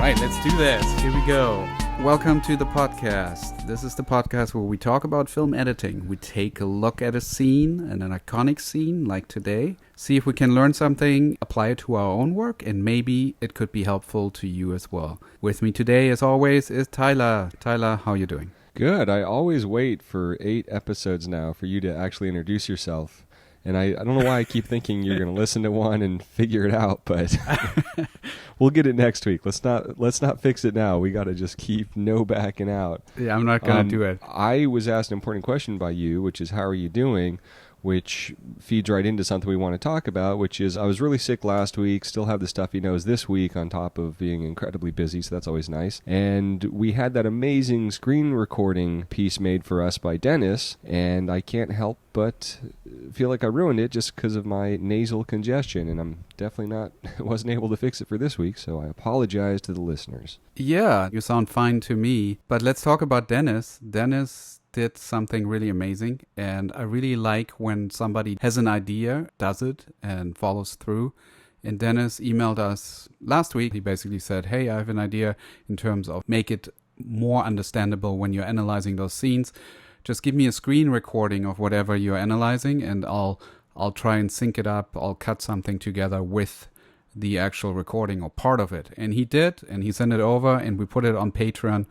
right, let's do this. Here we go. Welcome to the podcast. This is the podcast where we talk about film editing. We take a look at a scene, an iconic scene like today, see if we can learn something, apply it to our own work, and maybe it could be helpful to you as well. With me today, as always, is Tyler. Tyler, how are you doing? Good. I always wait for 8 episodes now for you to actually introduce yourself. And I don't know why I keep thinking you're going to listen to one and figure it out, but we'll get it next week. Let's not fix it now. We got to just keep no backing out. Yeah, I'm not going to do it. I was asked an important question by you, which is how are you doing? Which feeds right into something we want to talk about, which is I was really sick last week, still have the stuffy nose this week on top of being incredibly busy, so that's always nice. And we had that amazing screen recording piece made for us by Dennis, and I can't help but feel like I ruined it just because of my nasal congestion, and I'm definitely wasn't able to fix it for this week, so I apologize to the listeners. Yeah, you sound fine to me, but let's talk about Dennis. Dennis did something really amazing, and I really like when somebody has an idea, does it, and follows through. And Dennis emailed us last week. He basically said, hey, I have an idea in terms of make it more understandable when you're analyzing those scenes. Just give me a screen recording of whatever you're analyzing, and I'll try and sync it up. I'll cut something together with the actual recording or part of it. And he did, and he sent it over, and we put it on Patreon.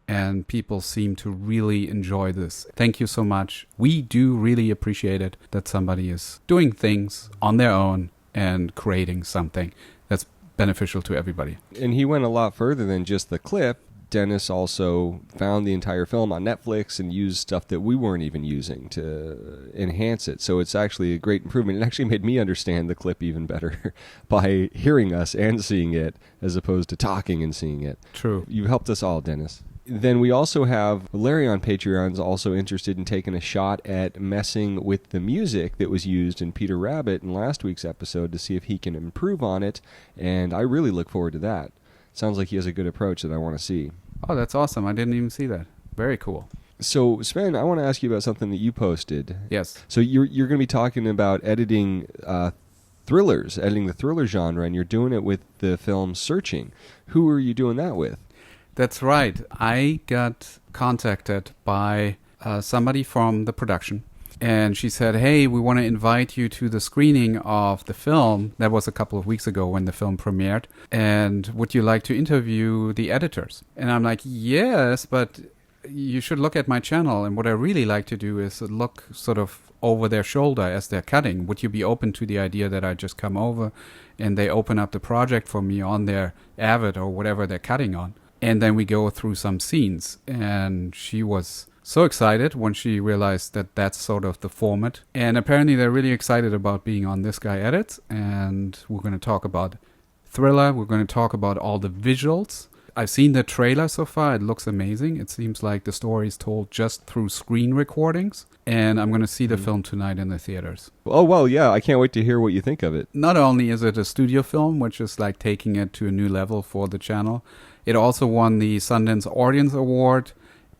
And people seem to really enjoy this. Thank you so much. We do really appreciate it that somebody is doing things on their own and creating something that's beneficial to everybody. And he went a lot further than just the clip. Dennis also found the entire film on Netflix and used stuff that we weren't even using to enhance it. So it's actually a great improvement. It actually made me understand the clip even better by hearing us and seeing it as opposed to talking and seeing it. True. You helped us all, Dennis. Then we also have Larry on Patreon is also interested in taking a shot at messing with the music that was used in Peter Rabbit in last week's episode to see if he can improve on it, and I really look forward to that. Sounds like he has a good approach that I want to see. Oh, that's awesome. I didn't even see that. Very cool. So, Sven, I want to ask you about something that you posted. Yes. So you're going to be talking about editing thrillers, editing the thriller genre, and you're doing it with the film Searching. Who are you doing that with? That's right. I got contacted by somebody from the production, and she said, hey, we want to invite you to the screening of the film. That was a couple of weeks ago when the film premiered. And would you like to interview the editors? And I'm like, yes, but you should look at my channel. And what I really like to do is look sort of over their shoulder as they're cutting. Would you be open to the idea that I just come over and they open up the project for me on their Avid or whatever they're cutting on? And then we go through some scenes. And she was so excited when she realized that that's sort of the format. And apparently they're really excited about being on This Guy Edits. And we're going to talk about thriller. We're going to talk about all the visuals. I've seen the trailer so far. It looks amazing. It seems like the story is told just through screen recordings. And I'm going to see the film tonight in the theaters. Oh, well, yeah. I can't wait to hear what you think of it. Not only is it a studio film, which is like taking it to a new level for the channel, it also won the Sundance Audience Award,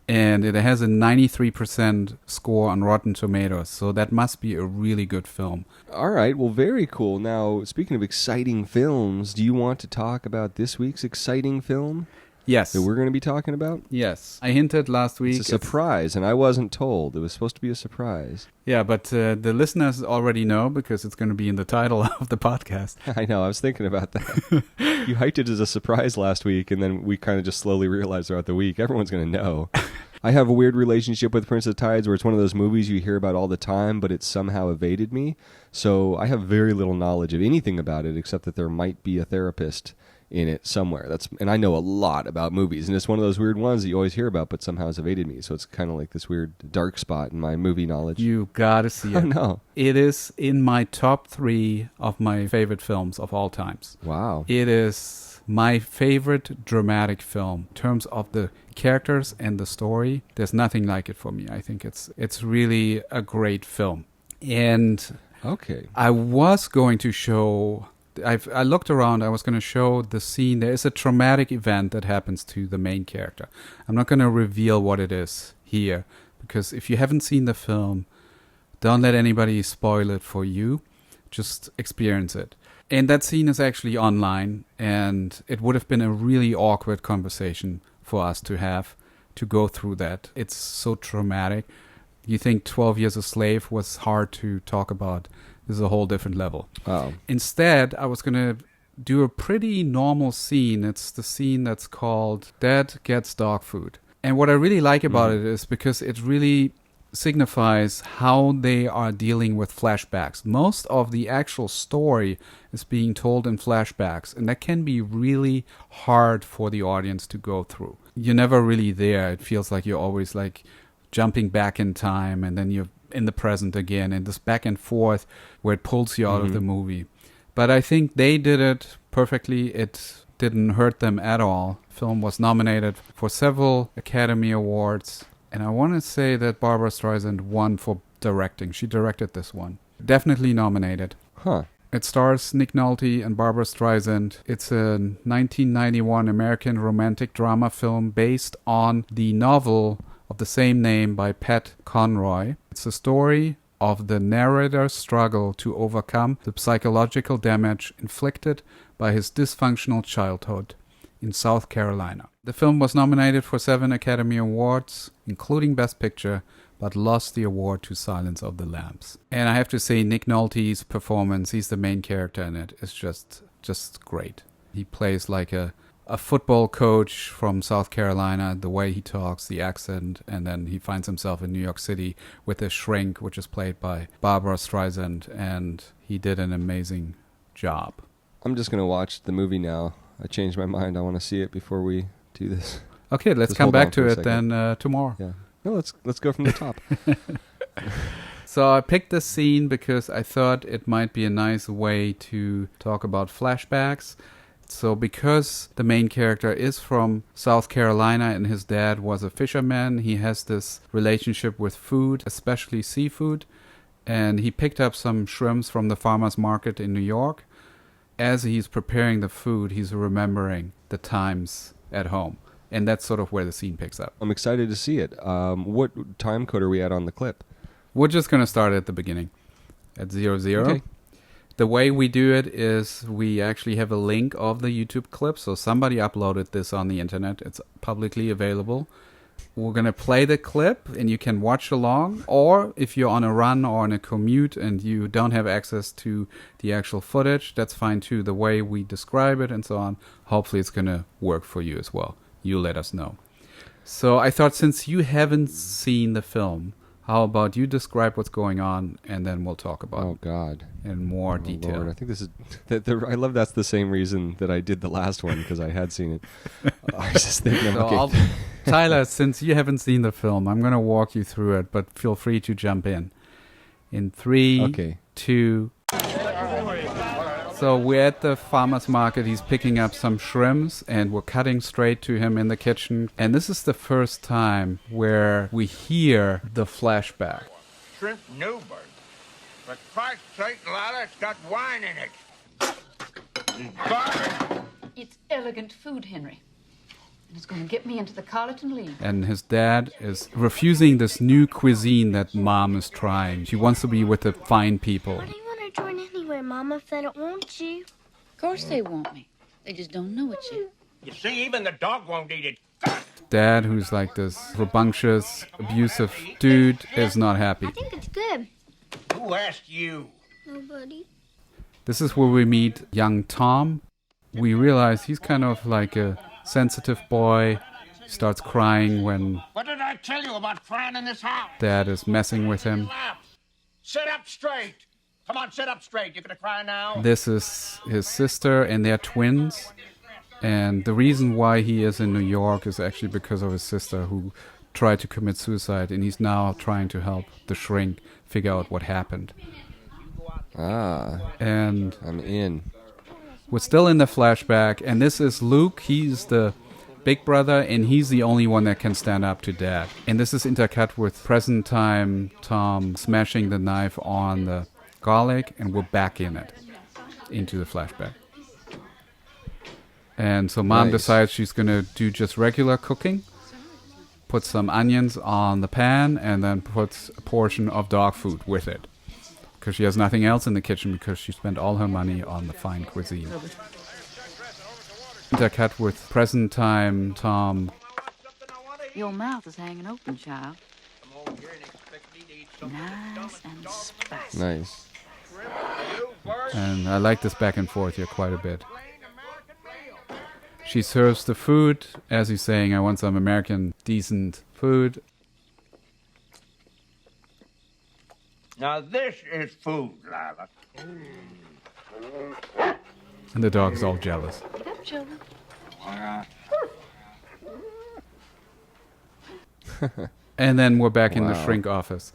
and it has a 93% score on Rotten Tomatoes, so that must be a really good film. All right, well, very cool. Now, speaking of exciting films, do you want to talk about this week's exciting film? Yes. That we're going to be talking about? Yes. I hinted last week. It's a surprise, and I wasn't told. It was supposed to be a surprise. Yeah, but the listeners already know because it's going to be in the title of the podcast. I know. I was thinking about that. You hyped it as a surprise last week, and then we kind of just slowly realized throughout the week, everyone's going to know. I have a weird relationship with Prince of Tides where it's one of those movies you hear about all the time, but it's somehow evaded me. So I have very little knowledge of anything about it except that there might be a therapist in it somewhere. And I know a lot about movies, and it's one of those weird ones that you always hear about, but somehow has evaded me. So it's kind of like this weird dark spot in my movie knowledge. You gotta see it. Oh, no. It is in my top 3 of my favorite films of all times. Wow. It is my favorite dramatic film in terms of the characters and the story. There's nothing like it for me. I think it's really a great film. And okay, I was going to show I looked around. I was going to show the scene. There is a traumatic event that happens to the main character. I'm not going to reveal what it is here, because if you haven't seen the film, don't let anybody spoil it for you. Just experience it. And that scene is actually online, and it would have been a really awkward conversation for us to have to go through that. It's so traumatic. You think 12 Years a Slave was hard to talk about. This is a whole different level. Oh. Instead, I was going to do a pretty normal scene. It's the scene that's called Dad Gets Dog Food. And what I really like about it is because it really signifies how they are dealing with flashbacks. Most of the actual story is being told in flashbacks, and that can be really hard for the audience to go through. You're never really there. It feels like you're always like jumping back in time, and then you're in the present again, and this back and forth where it pulls you out of the movie. But I think they did it perfectly. It didn't hurt them at all. The film was nominated for several Academy Awards. And I want to say that Barbra Streisand won for directing. She directed this one. Definitely nominated. Huh. It stars Nick Nolte and Barbra Streisand. It's a 1991 American romantic drama film based on the novel of the same name by Pat Conroy. It's a story of the narrator's struggle to overcome the psychological damage inflicted by his dysfunctional childhood in South Carolina. The film was nominated for 7 Academy Awards, including Best Picture, but lost the award to Silence of the Lambs. And I have to say, Nick Nolte's performance, he's the main character in it, is just great. He plays like a football coach from South Carolina, the way he talks, the accent, and then he finds himself in New York City with a shrink, which is played by Barbra Streisand, and he did an amazing job. I'm just going to watch the movie now. I changed my mind. I want to see it before we do this. Okay, let's come back to it then tomorrow. Yeah. No, let's go from the top. So I picked this scene because I thought it might be a nice way to talk about flashbacks. So because the main character is from South Carolina and his dad was a fisherman, he has this relationship with food, especially seafood. And he picked up some shrimps from the farmer's market in New York. As he's preparing the food, he's remembering the times at home. And that's sort of where the scene picks up. I'm excited to see it. What time code are we at on the clip? We're just going to start at the beginning, at 00. Okay. The way we do it is we actually have a link of the YouTube clip. So somebody uploaded this on the internet. It's publicly available. We're going to play the clip and you can watch along. Or if you're on a run or on a commute and you don't have access to the actual footage, that's fine too. The way we describe it and so on, hopefully it's going to work for you as well. You let us know. So I thought since you haven't seen the film, how about you describe what's going on and then we'll talk about it in more detail. Lord. I think this is... I love that's the same reason that I did the last one because I had seen it. I was just thinking... So Tyler, since you haven't seen the film, I'm going to walk you through it, but feel free to jump in. In 3, 2... So we're at the farmer's market. He's picking up some shrimps and we're cutting straight to him in the kitchen. And this is the first time where we hear the flashback. Shrimp Newburn. For Christ's sake, Lila, it's got wine in it. Butter. It's elegant food, Henry. And it's going to get me into the Carleton League. And his dad is refusing this new cuisine that Mom is trying. She wants to be with the fine people. Why do you want to join anyway, Mama, if they don't want you? Of course they want me. They just don't know it yet. You see, even the dog won't eat it. Dad, who's like this rambunctious, abusive dude, is not happy. I think it's good. Who asked you? Nobody. This is where we meet young Tom. We realize he's kind of like a sensitive boy. He starts crying when What did I tell you about crying in this house? Dad is messing with him. Sit up straight. Come on, sit up straight. You gonna cry now? This is his sister, and they're twins. And the reason why he is in New York is actually because of his sister who tried to commit suicide, and he's now trying to help the shrink figure out what happened. And I'm in. we're still in the flashback, and this is Luke. He's the big brother, and he's the only one that can stand up to Dad. And this is intercut with present time Tom smashing the knife on the garlic, and we're back in it, into the flashback. And so Mom decides she's going to do just regular cooking, put some onions on the pan, and then puts a portion of dog food with it. because she has nothing else in the kitchen because she spent all her money on the fine cuisine. Intercut with present time Tom. Your mouth is hanging open, child. Nice and spicy. Nice. And I like this back and forth here quite a bit. She serves the food as he's saying, I want some American decent food. Now this is food, Lila. And the dog's all jealous. Get up, children. And then we're back in the Wow. shrink office.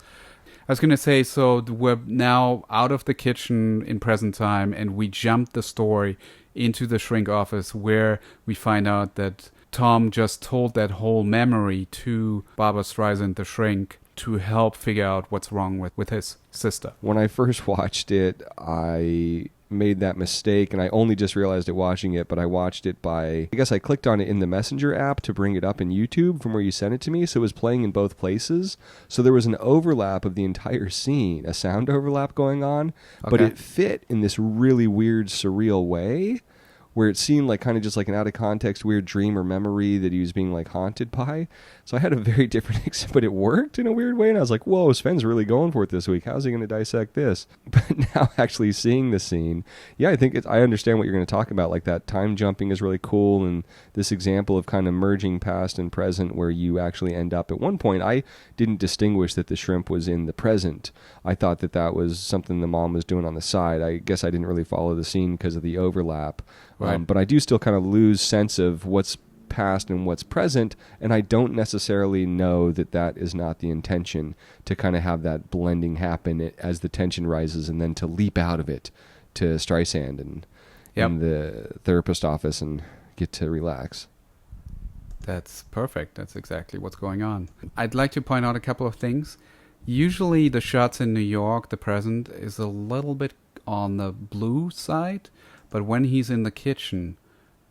I was going to say, so we're now out of the kitchen in present time, and we jumped the story into the shrink office where we find out that Tom just told that whole memory to Barbara Streisand, the shrink, to help figure out what's wrong with his sister. When I first watched it, I made that mistake, and I only just realized it watching it, but I watched it I guess I clicked on it in the Messenger app to bring it up in YouTube from where you sent it to me, so it was playing in both places. So there was an overlap of the entire scene, a sound overlap going on, but Okay. it fit in this really weird, surreal way, where it seemed like kind of just like an out-of-context weird dream or memory that he was being like haunted by. So I had a very different, but it worked in a weird way, and I was like, whoa, Sven's really going for it this week. How's he going to dissect this? But now actually seeing the scene, yeah, I think I understand what you're going to talk about. Like that time jumping is really cool, and this example of kind of merging past and present where you actually end up. At one point, I didn't distinguish that the shrimp was in the present. I thought that was something the mom was doing on the side. I guess I didn't really follow the scene because of the overlap. Right. But I do still kind of lose sense of what's past and what's present, and I don't necessarily know that is not the intention, to kind of have that blending happen as the tension rises, and then to leap out of it to Streisand and Yep. in the therapist office and get to relax. That's perfect. That's exactly what's going on. I'd like to point out a couple of things. Usually the shots in New York, the present, is a little bit on the blue side, but when he's in the kitchen,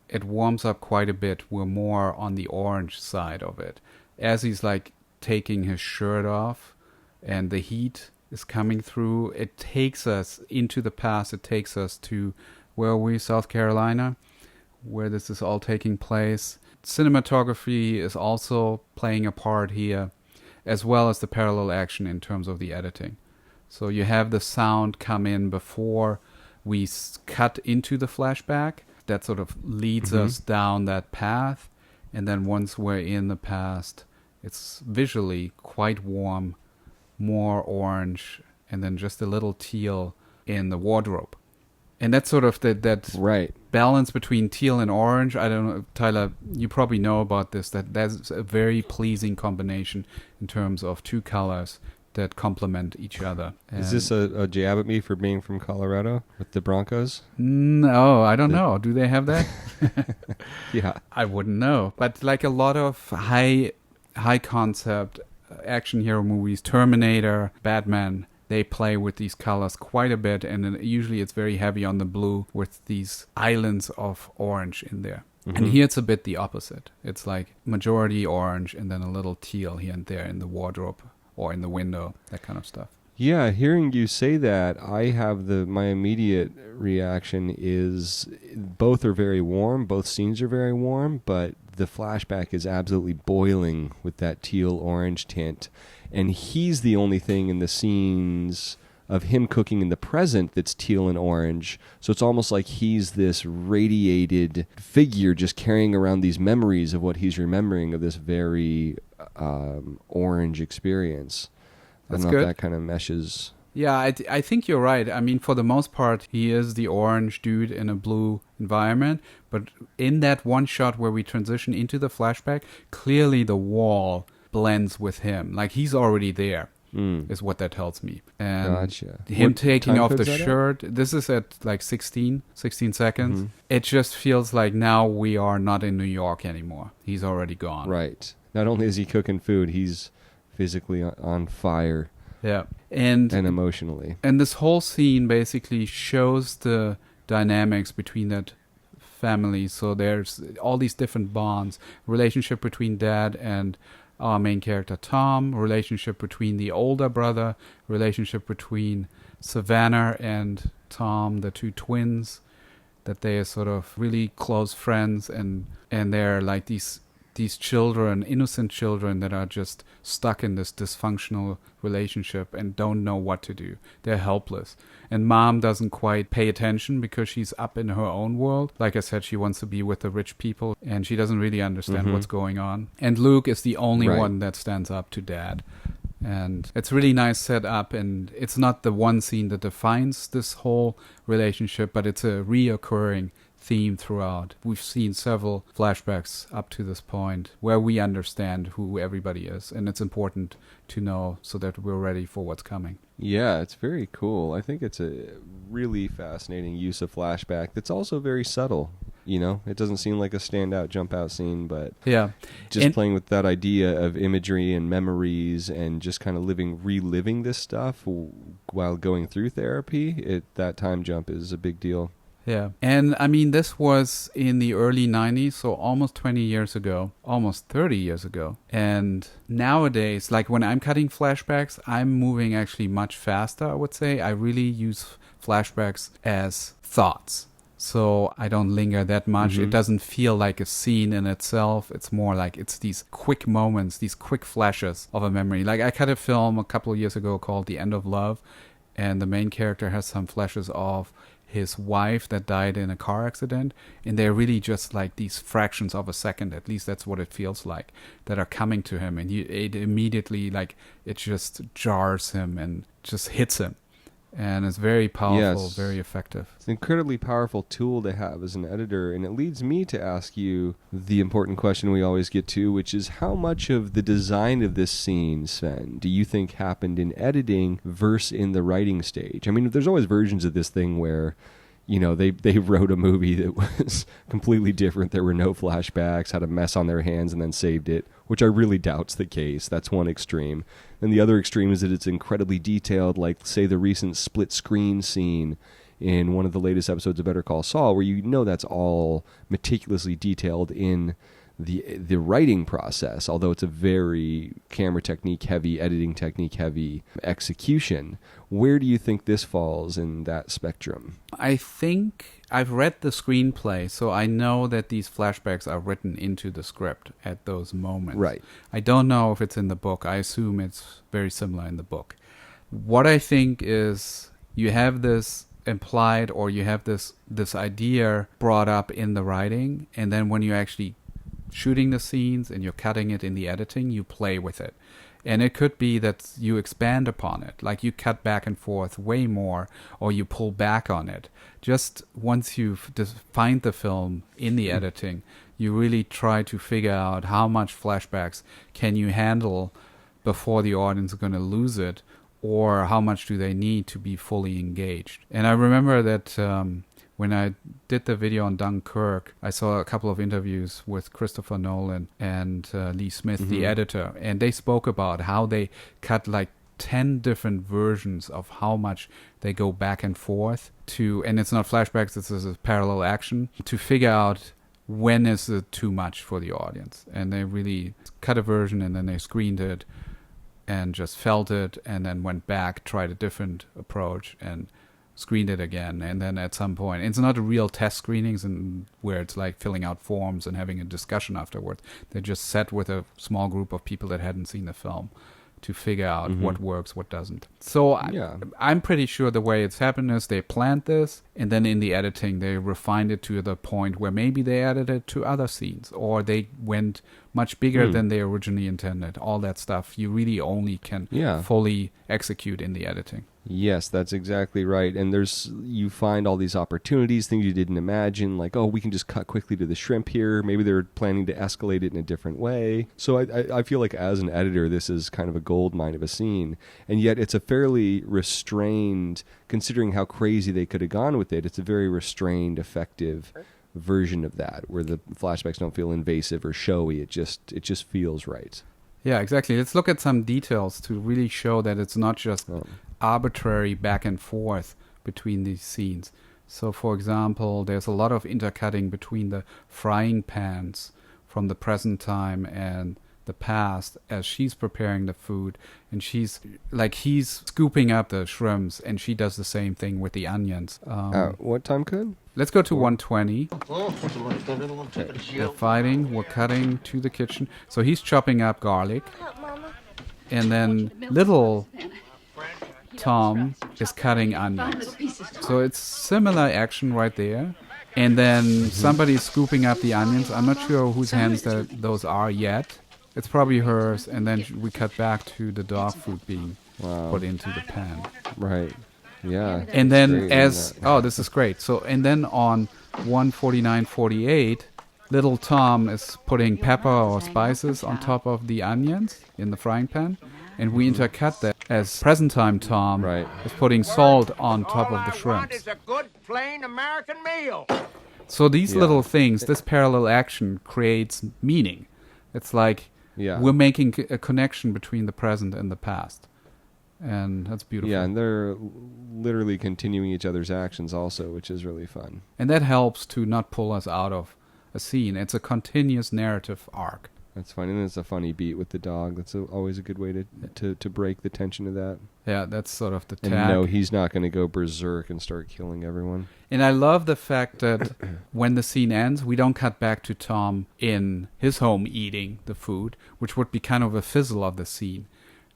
it warms up quite a bit. We're more on the orange side of it. As he's like taking his shirt off and the heat is coming through, it takes us into the past. It takes us to, where are we, South Carolina, where this is all taking place. Cinematography is also playing a part here, as well as the parallel action in terms of the editing. So you have the sound come in before we cut into the flashback. That sort of leads us down that path. And then once we're in the past, it's visually quite warm, more orange, and then just a little teal in the wardrobe. And that's sort of that Right. balance between teal and orange. I don't know, Tyler, you probably know about this, that's a very pleasing combination in terms of two colors that complement each other. Is this a jab at me for being from Colorado with the Broncos? No, I don't know. Do they have that? Yeah. I wouldn't know. But like a lot of high concept action hero movies, Terminator, Batman, they play with these colors quite a bit, and then usually it's very heavy on the blue with these islands of orange in there. And here it's a bit the opposite. It's like majority orange and then a little teal here and there in the wardrobe or in the window, that kind of stuff. Yeah, hearing you say that, I have my immediate reaction is both are very warm, both scenes are very warm, but the flashback is absolutely boiling with that teal orange tint, and he's the only thing in the scenes of him cooking in the present that's teal and orange. So it's almost like he's this radiated figure just carrying around these memories of what he's remembering of this very orange experience. That's I don't know good. if that kind of meshes. Yeah, I think you're right. I mean, for the most part, he is the orange dude in a blue environment. But in that one shot where we transition into the flashback, clearly the wall blends with him. Like, he's already there, is what that tells me. And Gotcha. him What taking time off the code's that at? shirt, this is at like 16 seconds. It just feels like now we are not in New York anymore. He's already gone. Right. Not only is he cooking food, he's physically on fire Yeah. And emotionally. And this whole scene basically shows the dynamics between that family. So there's all these different bonds, relationship between dad and our main character Tom, relationship between the older brother, relationship between Savannah and Tom, the two twins, that they are sort of really close friends, and they're like these children, innocent children that are just stuck in this dysfunctional relationship and don't know what to do. They're helpless. And mom doesn't quite pay attention because she's up in her own world. Like I said, she wants to be with the rich people and she doesn't really understand what's going on. And Luke is the only one that stands up to dad. And it's really nice set up, and it's not the one scene that defines this whole relationship, but it's a reoccurring theme throughout. We've seen several flashbacks up to this point where we understand who everybody is, and it's important to know so that we're ready for what's coming. Yeah, it's very cool. I think it's a really fascinating use of flashback that's also very subtle. You know, it doesn't seem like a standout, jump out scene, but just playing with that idea of imagery and memories and just kind of reliving this stuff while going through therapy, that time jump is a big deal. Yeah. And I mean, this was in the early 90s, so almost 20 years ago, almost 30 years ago. And nowadays, like when I'm cutting flashbacks, I'm moving actually much faster, I would say. I really use flashbacks as thoughts. So I don't linger that much. It doesn't feel like a scene in itself. It's more like it's these quick moments, these quick flashes of a memory. Like I cut a film a couple of years ago called The End of Love, and the main character has some flashes of his wife that died in a car accident, and they're really just like these fractions of a second, at least that's what it feels like, that are coming to him, and it immediately, like, it just jars him and just hits him. And it's very powerful, very effective. It's an incredibly powerful tool to have as an editor, and it leads me to ask you the important question we always get to, which is how much of the design of this scene, Sven, do you think happened in editing versus in the writing stage? I mean, there's always versions of this thing where, you know, they wrote a movie that was completely different. There were no flashbacks, had a mess on their hands, and then saved it, which I really doubt's the case. That's one extreme. And the other extreme is that it's incredibly detailed, like, say, the recent split screen scene in one of the latest episodes of Better Call Saul, where you know that's all meticulously detailed in the writing process, although it's a very camera technique heavy, editing technique heavy execution. Where do you think this falls in that spectrum? I think I've read the screenplay, so I know that these flashbacks are written into the script at those moments. Right. I don't know if it's in the book. I assume it's very similar in the book. What I think is you have this implied, or you have this idea brought up in the writing, and then when you actually shooting the scenes and you're cutting it in the editing, you play with it. And it could be that you expand upon it, like you cut back and forth way more, or you pull back on it. Just once you've defined the film in the editing, you really try to figure out how much flashbacks can you handle before the audience is going to lose it, or how much do they need to be fully engaged. And I remember that when I did the video on Dunkirk, I saw a couple of interviews with Christopher Nolan and Lee Smith, the editor, and they spoke about how they cut like 10 different versions of how much they go back and forth to, and it's not flashbacks, this is a parallel action, to figure out when is it too much for the audience. And they really cut a version and then they screened it and just felt it and then went back, tried a different approach and screened it again. And then at some point, it's not a real test screenings and where it's like filling out forms and having a discussion afterwards. They just sat with a small group of people that hadn't seen the film to figure out what works, what doesn't. So I'm pretty sure the way it's happened is they planned this, and then in the editing they refined it to the point where maybe they added it to other scenes, or they went much bigger than they originally intended. All that stuff you really only can fully execute in the editing. Yes, that's exactly right. And you find all these opportunities, things you didn't imagine, like, oh, we can just cut quickly to the shrimp here. Maybe they're planning to escalate it in a different way. So I feel like as an editor, this is kind of a gold mine of a scene. And yet it's a fairly restrained, considering how crazy they could have gone with it, it's a very restrained, effective version of that, where the flashbacks don't feel invasive or showy. It just feels right. Yeah, exactly. Let's look at some details to really show that it's not just arbitrary back and forth between these scenes. So, for example, there's a lot of intercutting between the frying pans from the present time and the past as she's preparing the food, and she's like, he's scooping up the shrimps and she does the same thing with the onions. What time code? Let's go to 120. We're fighting, we're cutting to the kitchen. So he's chopping up garlic, and then little Tom is cutting onions. So it's similar action right there. And then somebody's scooping up the onions. I'm not sure whose hands those are yet. It's probably hers. And then we cut back to the dog food being put into the pan. Right. Yeah. And then this is great. So, and then on 149.48, little Tom is putting pepper or spices on top of the onions in the frying pan. And we intercut that as present time Tom is putting salt on top of the shrimps. It's a good plain American meal. So these little things, this parallel action creates meaning. It's like we're making a connection between the present and the past. And that's beautiful. Yeah, and they're literally continuing each other's actions also, which is really fun. And that helps to not pull us out of a scene. It's a continuous narrative arc. That's funny, and it's a funny beat with the dog. That's always a good way to break the tension of that. Yeah, that's sort of the tag. And no, he's not going to go berserk and start killing everyone. And I love the fact that when the scene ends, we don't cut back to Tom in his home eating the food, which would be kind of a fizzle of the scene.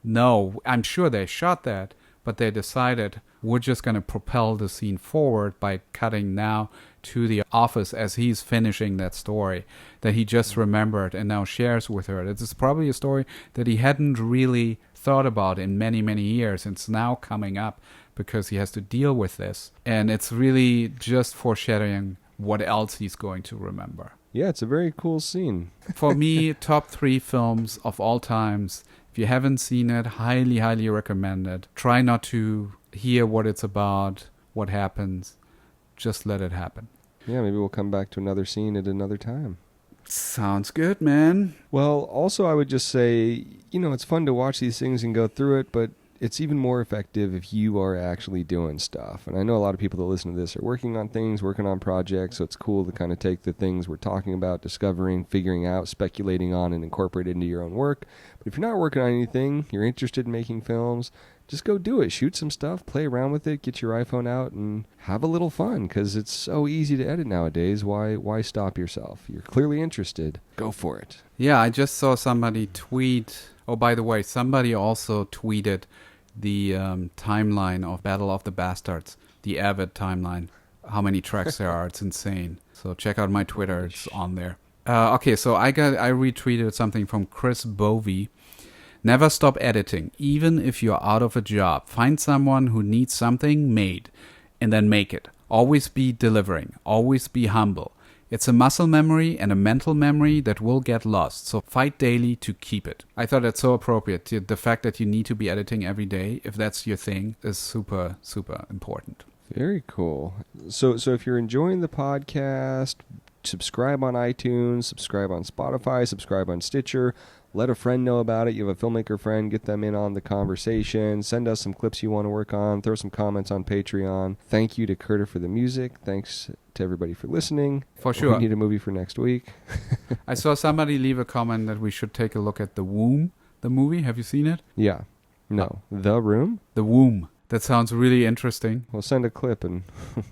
No, I'm sure they shot that, but they decided we're just going to propel the scene forward by cutting now to the office as he's finishing that story that he just remembered and now shares with her. This is probably a story that he hadn't really thought about in many, many years. It's now coming up because he has to deal with this. And it's really just foreshadowing what else he's going to remember. Yeah, it's a very cool scene. For me, top 3 films of all times. If you haven't seen it, highly, highly recommend it. Try not to hear what it's about, what happens. Just let it happen. Yeah, maybe we'll come back to another scene at another time. Sounds good, man. Well, also I would just say, it's fun to watch these things and go through it, but it's even more effective if you are actually doing stuff. And I know a lot of people that listen to this are working on things, working on projects, so it's cool to kind of take the things we're talking about, discovering, figuring out, speculating on, and incorporate it into your own work. But if you're not working on anything, you're interested in making films, just go do it. Shoot some stuff, play around with it, get your iPhone out, and have a little fun, because it's so easy to edit nowadays. Why stop yourself? You're clearly interested. Go for it. Yeah, I just saw somebody tweet. Oh, by the way, somebody also tweeted the timeline of Battle of the Bastards, the Avid timeline. How many tracks there are, it's insane. So check out my Twitter, it's on there. Okay, so I retweeted something from Chris Bovey. Never stop editing, even if you're out of a job. Find someone who needs something made, and then make it. Always be delivering. Always be humble. It's a muscle memory and a mental memory that will get lost, so fight daily to keep it. I thought that's so appropriate. The fact that you need to be editing every day, if that's your thing, is super, super important. Very cool. So if you're enjoying the podcast, subscribe on iTunes, subscribe on Spotify, subscribe on Stitcher. Let a friend know about it. You have a filmmaker friend, get them in on the conversation. Send us some clips you want to work on. Throw some comments on Patreon. Thank you to Curtis for the music. Thanks to everybody for listening. For sure. We need a movie for next week. I saw somebody leave a comment that we should take a look at The Womb, the movie. Have you seen it? Yeah. No. The Room? The Womb. That sounds really interesting. We'll send a clip and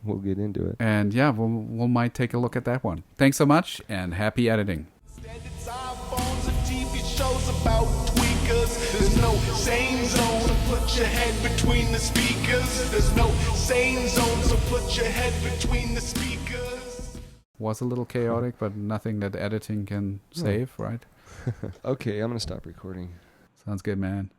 we'll get into it. And yeah, we'll might take a look at that one. Thanks so much and happy editing. About tweakers. There's no sane zone, so put your head between the speakers. There's no sane zone, so put your head between the speakers. Was a little chaotic, but nothing that editing can save, right? Okay, I'm going to stop recording. Sounds good, man.